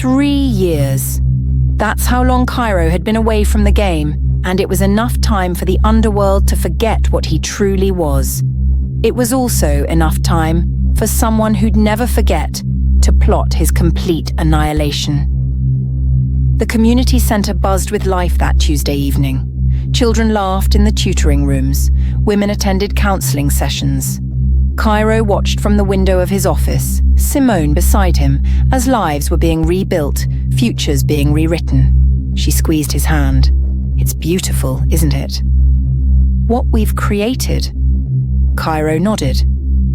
3 years. That's how long Cairo had been away from the game, and it was enough time for the underworld to forget what he truly was. It was also enough time for someone who'd never forget to plot his complete annihilation. The community centre buzzed with life that Tuesday evening. Children laughed in the tutoring rooms. Women attended counselling sessions. Cairo watched from the window of his office, Simone beside him, as lives were being rebuilt, futures being rewritten. She squeezed his hand. It's beautiful, isn't it? What we've created. Cairo nodded,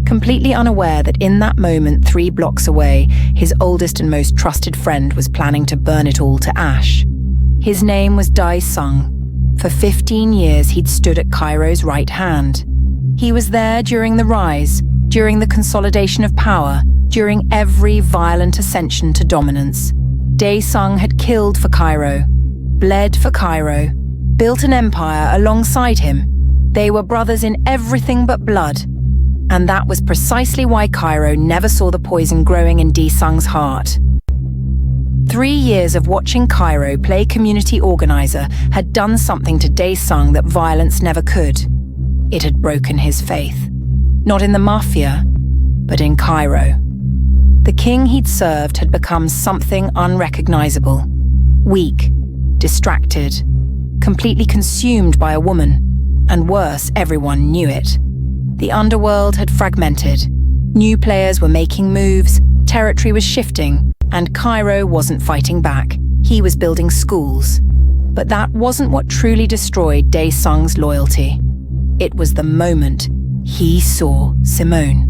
completely unaware that in that moment 3 blocks away, his oldest and most trusted friend was planning to burn it all to ash. His name was Dai Sung. For 15 years, he'd stood at Cairo's right hand. He was there during the rise, during the consolidation of power, during every violent ascension to dominance. Dae Sung had killed for Cairo, bled for Cairo, built an empire alongside him. They were brothers in everything but blood. And that was precisely why Cairo never saw the poison growing in Dae Sung's heart. 3 years of watching Cairo play community organizer had done something to Dae Sung that violence never could. It had broken his faith. Not in the MAFIA, but in Cairo. The king he'd served had become something unrecognizable. Weak, distracted, completely consumed by a woman. And worse, everyone knew it. The underworld had fragmented. New players were making moves, territory was shifting, and Cairo wasn't fighting back. He was building schools. But that wasn't what truly destroyed Dae Sung's loyalty. It was the moment he saw Simone.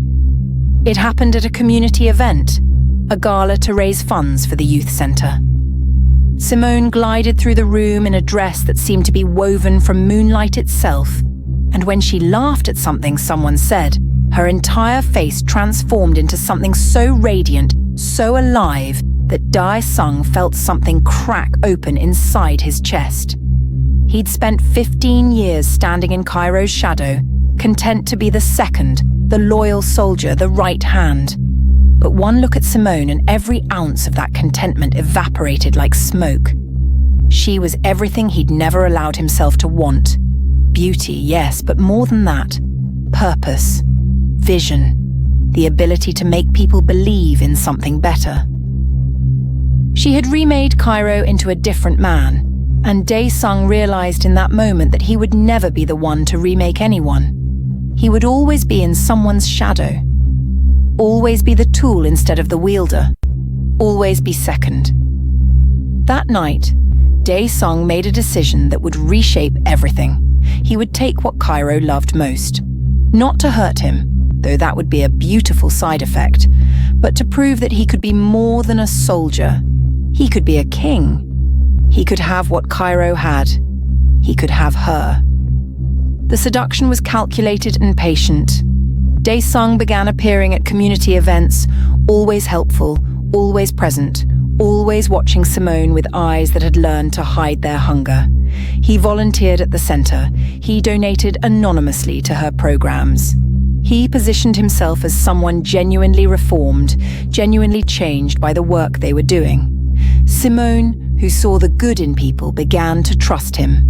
It happened at a community event, a gala to raise funds for the youth centre. Simone glided through the room in a dress that seemed to be woven from moonlight itself, and when she laughed at something someone said, her entire face transformed into something so radiant, so alive, that Dae Sung felt something crack open inside his chest. He'd spent 15 years standing in Cairo's shadow, content to be the second, the loyal soldier, the right hand. But one look at Simone and every ounce of that contentment evaporated like smoke. She was everything he'd never allowed himself to want. Beauty, yes, but more than that. Purpose, vision, the ability to make people believe in something better. She had remade Cairo into a different man, and Dae Sung realized in that moment that he would never be the one to remake anyone. He would always be in someone's shadow. Always be the tool instead of the wielder. Always be second. That night, Dae Sung made a decision that would reshape everything. He would take what Cairo loved most. Not to hurt him, though that would be a beautiful side effect, but to prove that he could be more than a soldier. He could be a king. He could have what Cairo had. He could have her. The seduction was calculated and patient. Dae Sung began appearing at community events, always helpful, always present, always watching Simone with eyes that had learned to hide their hunger. He volunteered at the centre. He donated anonymously to her programs. He positioned himself as someone genuinely reformed, genuinely changed by the work they were doing. Simone, who saw the good in people, began to trust him.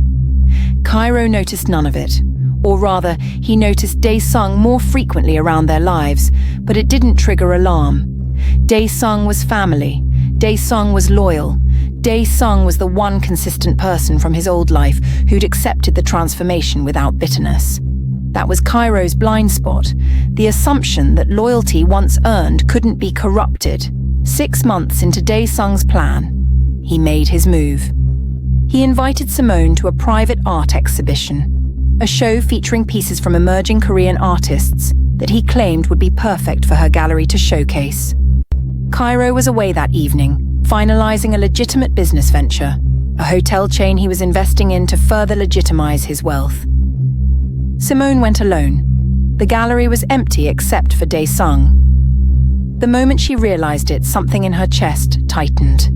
Cairo noticed none of it. Or rather, he noticed Dae Sung more frequently around their lives, but it didn't trigger alarm. Dae Sung was family. Dae Sung was loyal. Dae Sung was the one consistent person from his old life who'd accepted the transformation without bitterness. That was Cairo's blind spot, the assumption that loyalty once earned couldn't be corrupted. 6 months into Dae Sung's plan, he made his move. He invited Simone to a private art exhibition, a show featuring pieces from emerging Korean artists that he claimed would be perfect for her gallery to showcase. Cairo was away that evening, finalizing a legitimate business venture, a hotel chain he was investing in to further legitimize his wealth. Simone went alone. The gallery was empty except for Dae Sung. The moment she realized it, something in her chest tightened.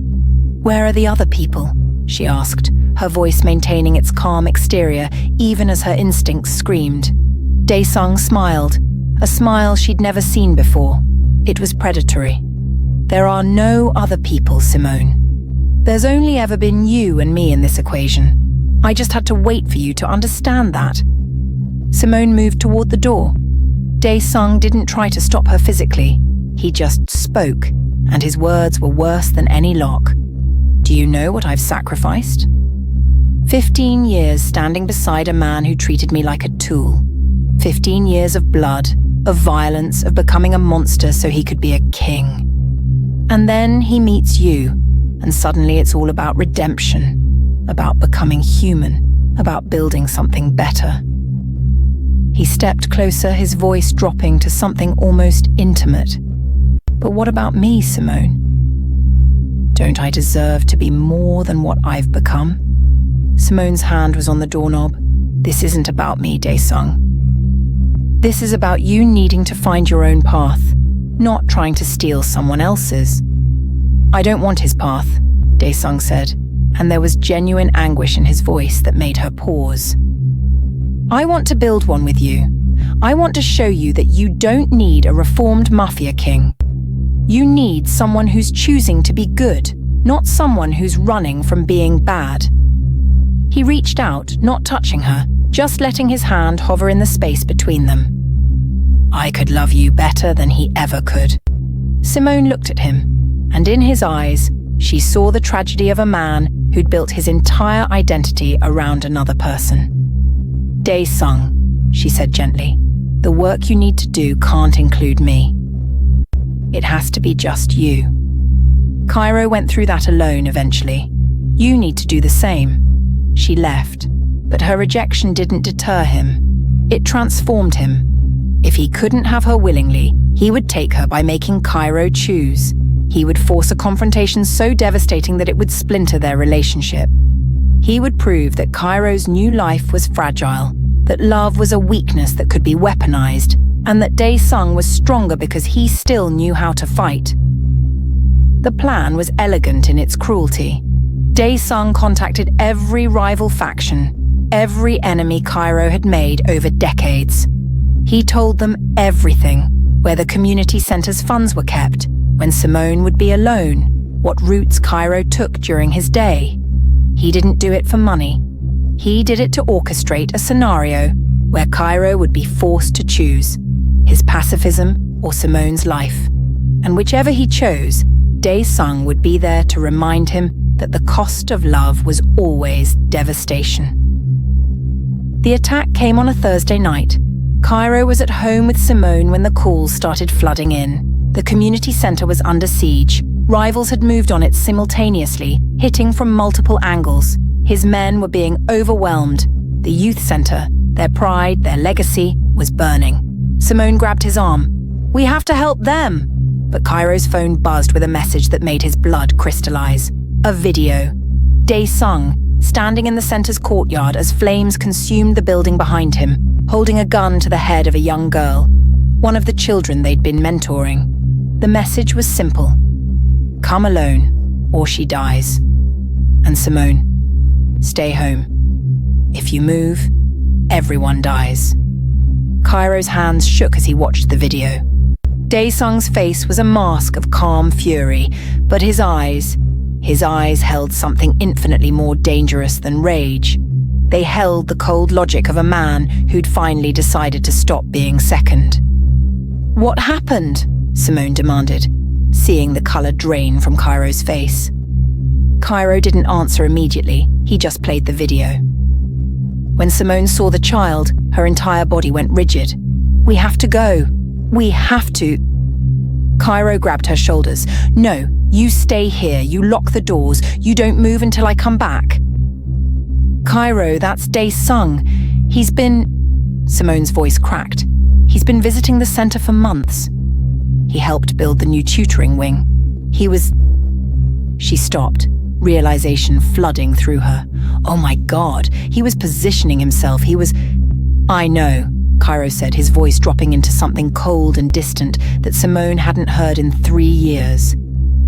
"Where are the other people?" she asked, her voice maintaining its calm exterior even as her instincts screamed. Dae Sung smiled, a smile she'd never seen before. It was predatory. There are no other people, Simone. There's only ever been you and me in this equation. I just had to wait for you to understand that. Simone moved toward the door. Dae-sung didn't try to stop her physically. He just spoke, and his words were worse than any lock. Do you know what I've sacrificed? 15 years standing beside a man who treated me like a tool. 15 years of blood, of violence, of becoming a monster so he could be a king. And then he meets you, and suddenly it's all about redemption, about becoming human, about building something better. He stepped closer, his voice dropping to something almost intimate. But what about me, Simone? Don't I deserve to be more than what I've become? Simone's hand was on the doorknob. This isn't about me, Dae-sung. This is about you needing to find your own path, not trying to steal someone else's. I don't want his path, Dae-sung said, and there was genuine anguish in his voice that made her pause. I want to build one with you. I want to show you that you don't need a reformed mafia king. You need someone who's choosing to be good, not someone who's running from being bad. He reached out, not touching her, just letting his hand hover in the space between them. I could love you better than he ever could. Simone looked at him, and in his eyes, she saw the tragedy of a man who'd built his entire identity around another person. Dae-sung, she said gently, the work you need to do can't include me. It has to be just you. Cairo went through that alone eventually. You need to do the same. She left, but her rejection didn't deter him. It transformed him. If he couldn't have her willingly, he would take her by making Cairo choose. He would force a confrontation so devastating that it would splinter their relationship. He would prove that Cairo's new life was fragile, that love was a weakness that could be weaponized, and that Dae-sung was stronger because he still knew how to fight. The plan was elegant in its cruelty. Dae-sung contacted every rival faction, every enemy Cairo had made over decades. He told them everything, where the community center's funds were kept, when Simone would be alone, what routes Cairo took during his day. He didn't do it for money. He did it to orchestrate a scenario where Cairo would be forced to choose his pacifism or Simone's life. And whichever he chose, Dae-sung would be there to remind him that the cost of love was always devastation. The attack came on a Thursday night. Cairo was at home with Simone when the calls started flooding in. The community center was under siege. Rivals had moved on it simultaneously, hitting from multiple angles. His men were being overwhelmed. The youth center, their pride, their legacy, was burning. Simone grabbed his arm. We have to help them! But Cairo's phone buzzed with a message that made his blood crystallize. A video. Dae-sung, standing in the center's courtyard as flames consumed the building behind him, holding a gun to the head of a young girl, one of the children they'd been mentoring. The message was simple. Come alone, or she dies. And Simone, stay home. If you move, everyone dies. Cairo's hands shook as he watched the video. Dae-sung's face was a mask of calm fury, but his eyes held something infinitely more dangerous than rage. They held the cold logic of a man who'd finally decided to stop being second. What happened? Simone demanded, seeing the color drain from Cairo's face. Cairo didn't answer immediately, he just played the video. When Simone saw the child, her entire body went rigid. We have to go. We have to. Cairo grabbed her shoulders. No, you stay here, you lock the doors, you don't move until I come back. Cairo, that's Dae-sung. He's been... Simone's voice cracked. He's been visiting the center for months. He helped build the new tutoring wing. He was... She stopped, realization flooding through her. Oh my God, he was positioning himself. He was... I know, Cairo said, his voice dropping into something cold and distant that Simone hadn't heard in 3 years.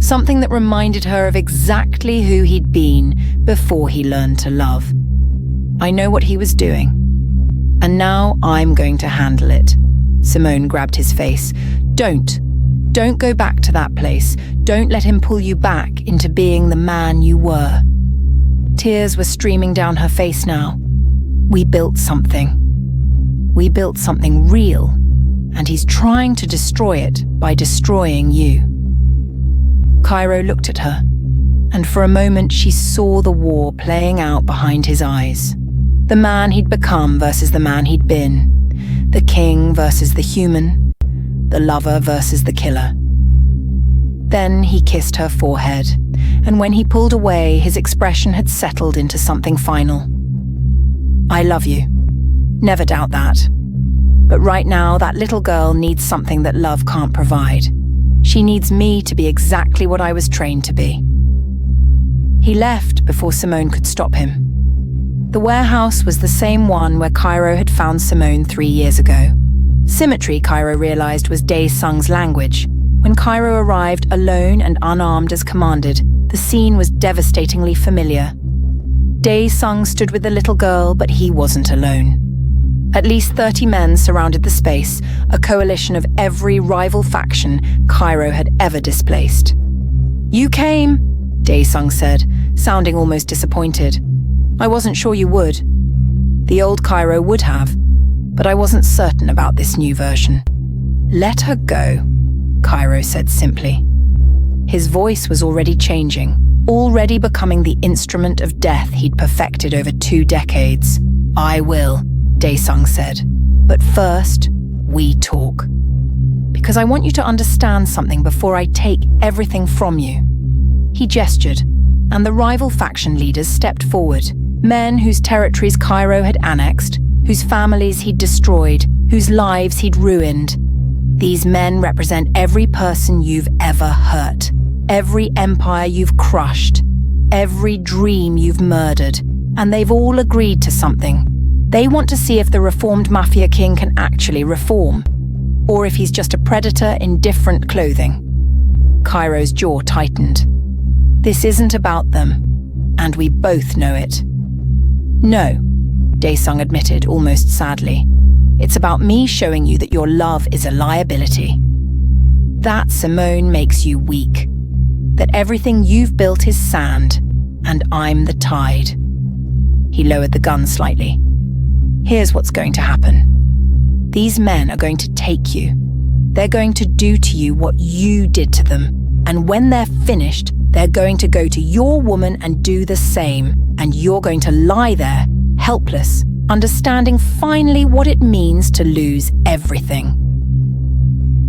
Something that reminded her of exactly who he'd been before he learned to love. I know what he was doing. And now I'm going to handle it. Simone grabbed his face. Don't Don't go back to that place. Don't let him pull you back into being the man you were. Tears were streaming down her face now. We built something. We built something real, and he's trying to destroy it by destroying you. Cairo looked at her, and for a moment she saw the war playing out behind his eyes. The man he'd become versus the man he'd been. The king versus the human. The lover versus the killer. Then he kissed her forehead, and when he pulled away, his expression had settled into something final. I love you. Never doubt that. But right now, that little girl needs something that love can't provide. She needs me to be exactly what I was trained to be. He left before Simone could stop him. The warehouse was the same one where Cairo had found Simone 3 years ago. Symmetry, Cairo realized, was Dae Sung's language. When Cairo arrived alone and unarmed as commanded, the scene was devastatingly familiar. Dae Sung stood with the little girl, but he wasn't alone. At least 30 men surrounded the space, a coalition of every rival faction Cairo had ever displaced. You came, Dae Sung said, sounding almost disappointed. I wasn't sure you would. The old Cairo would have, but I wasn't certain about this new version. Let her go, Cairo said simply. His voice was already changing, already becoming the instrument of death he'd perfected over 2 decades. I will, Dae Sung said. But first, we talk. Because I want you to understand something before I take everything from you. He gestured, and the rival faction leaders stepped forward. Men whose territories Cairo had annexed, whose families he'd destroyed, whose lives he'd ruined. These men represent every person you've ever hurt, every empire you've crushed, every dream you've murdered, and they've all agreed to something. They want to see if the reformed Mafia king can actually reform, or if he's just a predator in different clothing. Cairo's jaw tightened. This isn't about them, and we both know it. No, Dae Sung admitted, almost sadly. It's about me showing you that your love is a liability. That, Simone, makes you weak. That everything you've built is sand, and I'm the tide. He lowered the gun slightly. Here's what's going to happen. These men are going to take you. They're going to do to you what you did to them. And when they're finished, they're going to go to your woman and do the same. And you're going to lie there, helpless, understanding finally what it means to lose everything.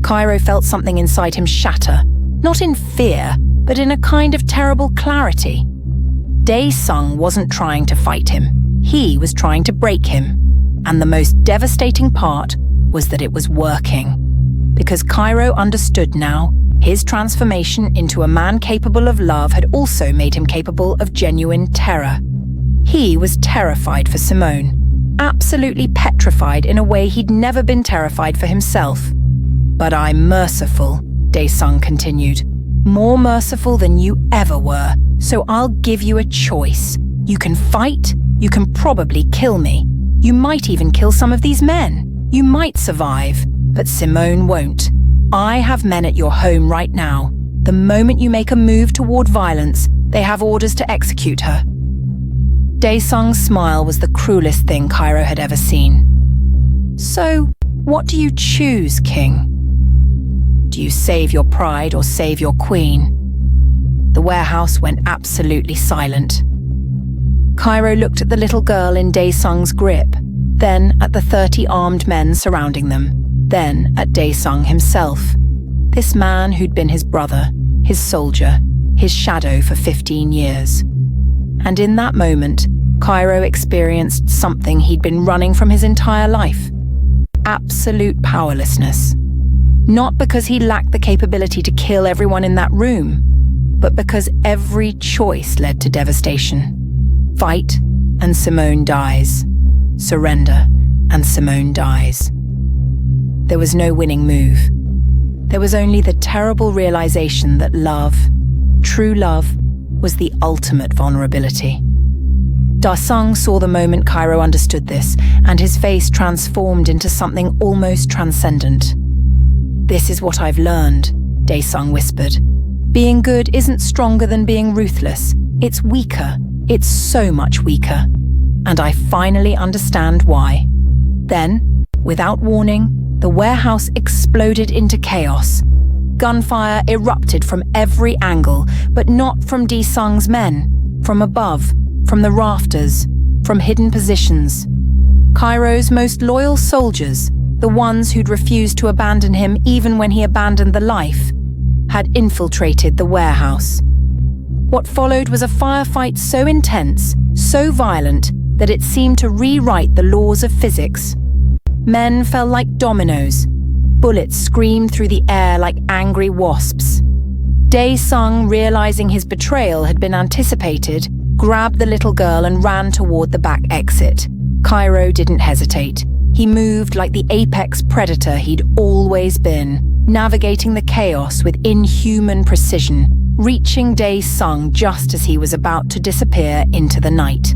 Cairo felt something inside him shatter, not in fear, but in a kind of terrible clarity. Dae Sung wasn't trying to fight him. He was trying to break him. And the most devastating part was that it was working. Because Cairo understood now, his transformation into a man capable of love had also made him capable of genuine terror. He was terrified for Simone, absolutely petrified in a way he'd never been terrified for himself. But I'm merciful, Dae Sung continued. More merciful than you ever were, so I'll give you a choice. You can fight, you can probably kill me. You might even kill some of these men. You might survive, but Simone won't. I have men at your home right now. The moment you make a move toward violence, they have orders to execute her. Dae Sung's smile was the cruelest thing Cairo had ever seen. So, what do you choose, King? Do you save your pride or save your queen? The warehouse went absolutely silent. Cairo looked at the little girl in Dae Sung's grip, then at the 30 armed men surrounding them, then at Dae Sung himself. This man who'd been his brother, his soldier, his shadow for 15 years. And in that moment, Cairo experienced something he'd been running from his entire life. Absolute powerlessness. Not because he lacked the capability to kill everyone in that room, but because every choice led to devastation. Fight, and Simone dies. Surrender, and Simone dies. There was no winning move. There was only the terrible realization that love, true love, was the ultimate vulnerability. Dae Sung saw the moment Cairo understood this, and his face transformed into something almost transcendent. This is what I've learned, Dae-sung whispered. Being good isn't stronger than being ruthless. It's weaker. It's so much weaker. And I finally understand why. Then, without warning, the warehouse exploded into chaos. Gunfire erupted from every angle, but not from Dae-sung's men. From above, from the rafters, from hidden positions. Cairo's most loyal soldiers, the ones who'd refused to abandon him even when he abandoned the life, had infiltrated the warehouse. What followed was a firefight so intense, so violent, that it seemed to rewrite the laws of physics. Men fell like dominoes. Bullets screamed through the air like angry wasps. Dae-sung, realizing his betrayal had been anticipated, grabbed the little girl and ran toward the back exit. Cairo didn't hesitate. He moved like the apex predator he'd always been, navigating the chaos with inhuman precision, reaching Dae-sung just as he was about to disappear into the night.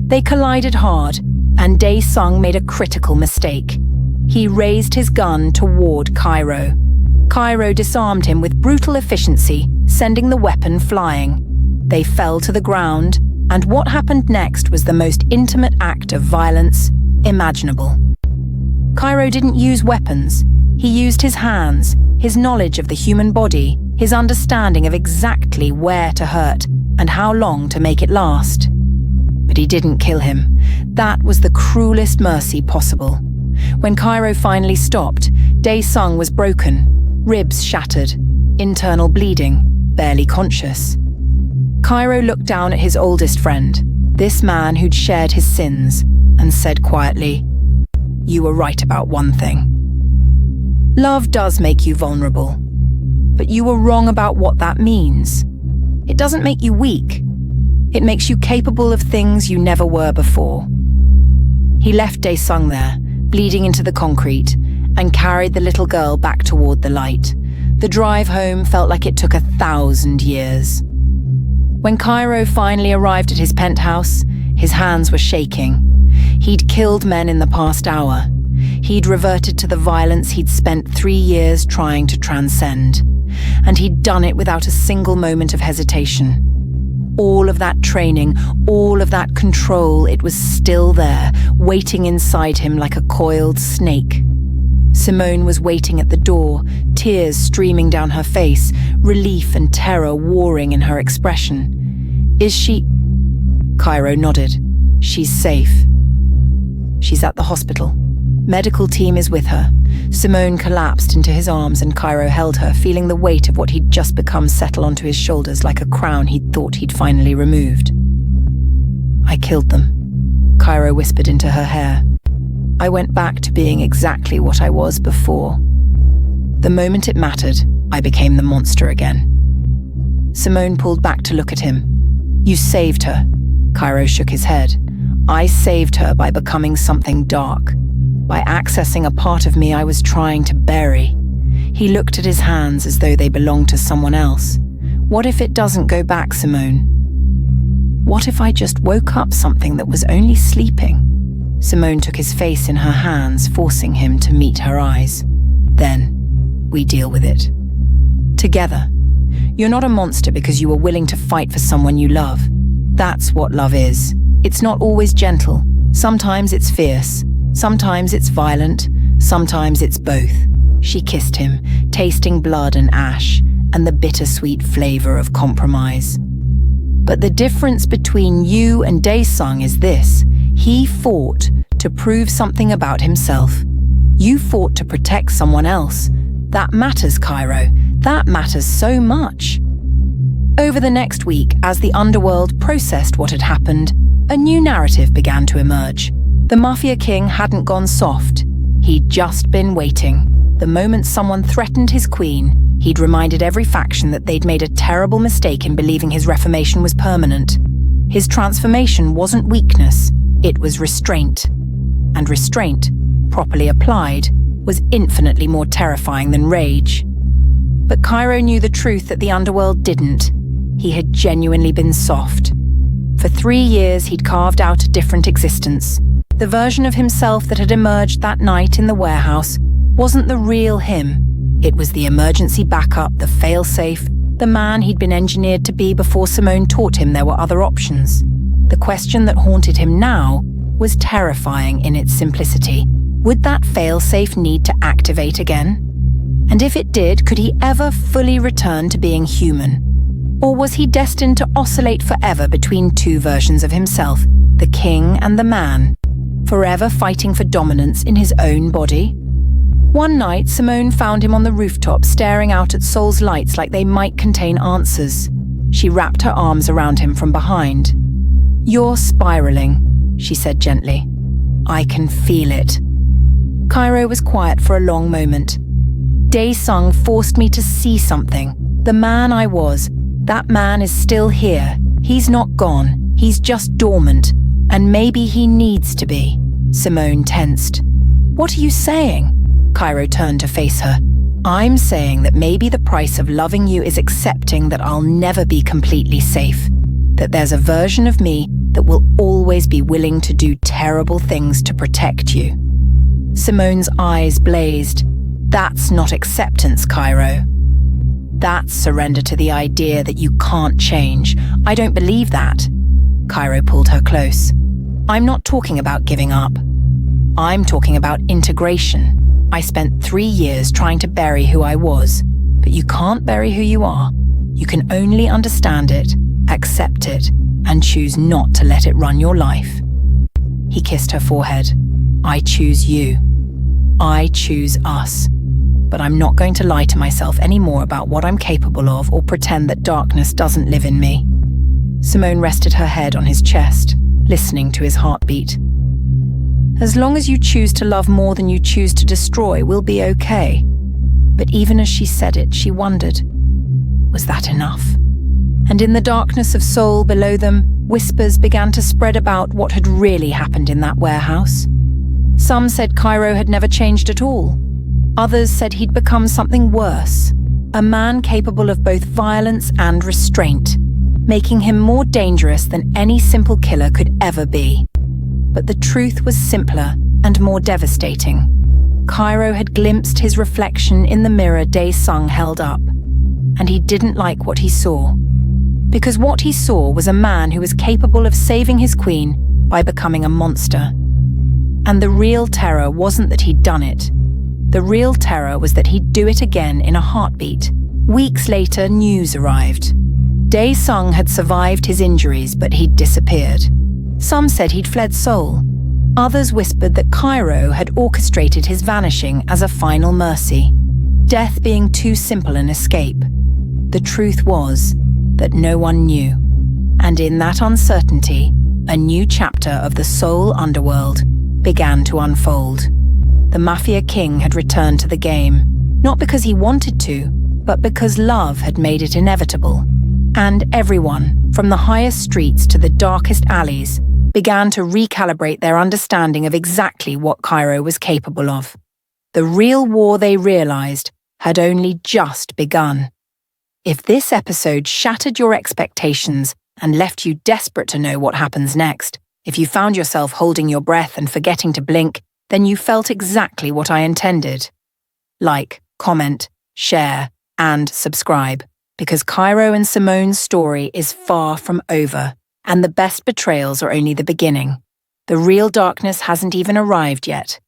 They collided hard, and Dae-sung made a critical mistake. He raised his gun toward Cairo. Cairo disarmed him with brutal efficiency, sending the weapon flying. They fell to the ground, and what happened next was the most intimate act of violence imaginable. Cairo didn't use weapons. He used his hands, his knowledge of the human body, his understanding of exactly where to hurt and how long to make it last. But he didn't kill him. That was the cruelest mercy possible. When Cairo finally stopped, Dae-sung was broken, ribs shattered, internal bleeding, barely conscious. Cairo looked down at his oldest friend, this man who'd shared his sins, and said quietly, "You were right about one thing. Love does make you vulnerable, but you were wrong about what that means. It doesn't make you weak. It makes you capable of things you never were before." He left Dae-sung there, bleeding into the concrete, and carried the little girl back toward the light. The drive home felt like it took 1,000 years. When Cairo finally arrived at his penthouse, his hands were shaking. He'd killed men in the past hour. He'd reverted to the violence he'd spent 3 years trying to transcend. And he'd done it without a single moment of hesitation. All of that training, all of that control, it was still there, waiting inside him like a coiled snake. Simone was waiting at the door, tears streaming down her face, relief and terror warring in her expression. "Is she—" Cairo nodded. "She's safe. She's at the hospital. Medical team is with her." Simone collapsed into his arms and Cairo held her, feeling the weight of what he'd just become settle onto his shoulders like a crown he'd thought he'd finally removed. "I killed them," Cairo whispered into her hair. "I went back to being exactly what I was before. The moment it mattered, I became the monster again." Simone pulled back to look at him. "You saved her." Cairo shook his head. "I saved her by becoming something dark, by accessing a part of me I was trying to bury." He looked at his hands as though they belonged to someone else. "What if it doesn't go back, Simone? What if I just woke up something that was only sleeping?" Simone took his face in her hands, forcing him to meet her eyes. "Then, we deal with it. Together. You're not a monster because you were willing to fight for someone you love. That's what love is. It's not always gentle. Sometimes it's fierce. Sometimes it's violent. Sometimes it's both." She kissed him, tasting blood and ash, and the bittersweet flavor of compromise. "But the difference between you and Dae-sung is this. He fought to prove something about himself. You fought to protect someone else. That matters, Cairo. That matters so much." Over the next week, as the underworld processed what had happened, a new narrative began to emerge. The Mafia King hadn't gone soft. He'd just been waiting. The moment someone threatened his queen, he'd reminded every faction that they'd made a terrible mistake in believing his reformation was permanent. His transformation wasn't weakness, it was restraint. And restraint, properly applied, was infinitely more terrifying than rage. But Cairo knew the truth that the underworld didn't. He had genuinely been soft. For 3 years, he'd carved out a different existence. The version of himself that had emerged that night in the warehouse wasn't the real him. It was the emergency backup, the fail-safe, the man he'd been engineered to be before Simone taught him there were other options. The question that haunted him now was terrifying in its simplicity. Would that fail-safe need to activate again? And if it did, could he ever fully return to being human? Or was he destined to oscillate forever between two versions of himself, the king and the man, forever fighting for dominance in his own body? One night, Simone found him on the rooftop staring out at Sol's lights like they might contain answers. She wrapped her arms around him from behind. "You're spiraling," she said gently. "I can feel it." Cairo was quiet for a long moment. Dae-sung forced me to see something. The man I was, that man is still here. He's not gone. He's just dormant. And maybe he needs to be. Simone tensed. "What are you saying?" Cairo turned to face her. "I'm saying that maybe the price of loving you is accepting that I'll never be completely safe. That there's a version of me that will always be willing to do terrible things to protect you." Simone's eyes blazed. "That's not acceptance, Cairo. That's surrender to the idea that you can't change. I don't believe that." Cairo pulled her close. "I'm not talking about giving up. I'm talking about integration. I spent 3 years trying to bury who I was, but you can't bury who you are. You can only understand it, accept it, and choose not to let it run your life." He kissed her forehead. "I choose you. I choose us. But I'm not going to lie to myself anymore about what I'm capable of or pretend that darkness doesn't live in me." Simone rested her head on his chest, listening to his heartbeat. "As long as you choose to love more than you choose to destroy, we'll be okay." But even as she said it, she wondered, was that enough? And in the darkness of soul below them, whispers began to spread about what had really happened in that warehouse. Some said Cairo had never changed at all. Others said he'd become something worse, a man capable of both violence and restraint, making him more dangerous than any simple killer could ever be. But the truth was simpler and more devastating. Cairo had glimpsed his reflection in the mirror Dae-sung held up, and he didn't like what he saw. Because what he saw was a man who was capable of saving his queen by becoming a monster. And the real terror wasn't that he'd done it. The real terror was that he'd do it again in a heartbeat. Weeks later, news arrived. Dae-sung had survived his injuries, but he'd disappeared. Some said he'd fled Seoul. Others whispered that Cairo had orchestrated his vanishing as a final mercy, death being too simple an escape. The truth was that no one knew. And in that uncertainty, a new chapter of the Seoul underworld began to unfold. The Mafia king had returned to the game, not because he wanted to, but because love had made it inevitable. And everyone, from the highest streets to the darkest alleys, began to recalibrate their understanding of exactly what Cairo was capable of. The real war, they realized, had only just begun. If this episode shattered your expectations and left you desperate to know what happens next, if you found yourself holding your breath and forgetting to blink, then you felt exactly what I intended. Like, comment, share, and subscribe, because Cairo and Simone's story is far from over, and the best betrayals are only the beginning. The real darkness hasn't even arrived yet.